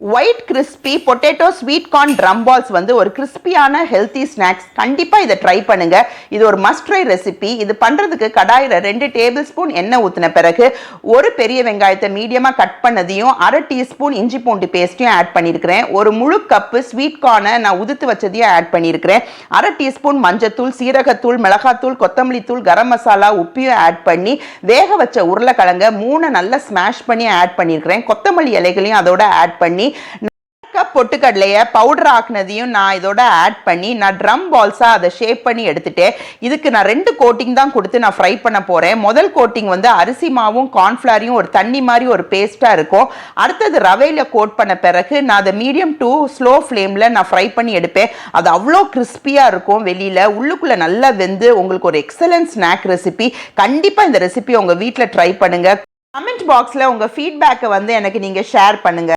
White crispy potato sweet corn drum balls வந்து ஒரு கிறிஸ்பியான ஹெல்த்தி ஸ்நாக்ஸ். கண்டிப்பாக இதை ட்ரை பண்ணுங்க. இது ஒரு மஸ்ட் ட்ரை ரெசிபி. இது பண்ணுறதுக்கு கடாயில் 2 டேபிள் ஸ்பூன் எண்ணெய் ஊற்றின பிறகு ஒரு பெரிய வெங்காயத்தை மீடியமாக கட் பண்ணதையும் 1/2 டீஸ்பூன் இஞ்சி பூண்டு பேஸ்ட்டையும் ஆட் பண்ணியிருக்கிறேன். ஒரு முழு கப்பு ஸ்வீட் கார்னை நான் உதுத்து வச்சதையும் ஆட் பண்ணியிருக்கிறேன். 1/2 டீஸ்பூன் மஞ்சத்தூள், சீரகத்தூள், மிளகாத்தூள், கொத்தமல்லி தூள், கரம் மசாலா, உப்பையும் ஆட் பண்ணி வேக வச்ச உருளைக்கிழங்க 3 நல்லா ஸ்மாஷ் பண்ணி ஆட் பண்ணியிருக்கிறேன். கொத்தமல்லி இலைகளையும் அதோட ஆட் பண்ணி கப் பொட்டுக்கடலையை பவுடர் ஆக்குனதையும் நான் இதோட ஆட் பண்ணி நான் ட்ரம் பால்ஸாக அதை ஷேப் பண்ணி எடுத்துட்டேன். இதுக்கு நான் 2 கோட்டிங் தான் கொடுத்து நான் ஃப்ரை பண்ண போகிறேன். முதல் கோட்டிங் வந்து அரிசி மாவும் கார்ன்ஃப்ளவரையும் ஒரு தண்ணி மாதிரி ஒரு பேஸ்ட்டாக இருக்கும். அடுத்தது ரவையில் கோட் பண்ண பிறகு நான் அதை மீடியம் டு ஸ்லோ ஃப்ளேமில் நான் ஃப்ரை பண்ணி எடுப்பேன். அது அவ்வளோ கிறிஸ்பியாக இருக்கும். வெளியில் உள்ளுக்குள்ளே நல்லா வெந்து உங்களுக்கு ஒரு எக்ஸலன்ட் ஸ்நாக் ரெசிபி. கண்டிப்பாக இந்த ரெசிபி உங்கள் வீட்டில் ட்ரை பண்ணுங்கள். கமெண்ட் பாக்ஸில் உங்கள் ஃபீட்பேக்கை வந்து எனக்கு நீங்கள் ஷேர் பண்ணுங்கள்.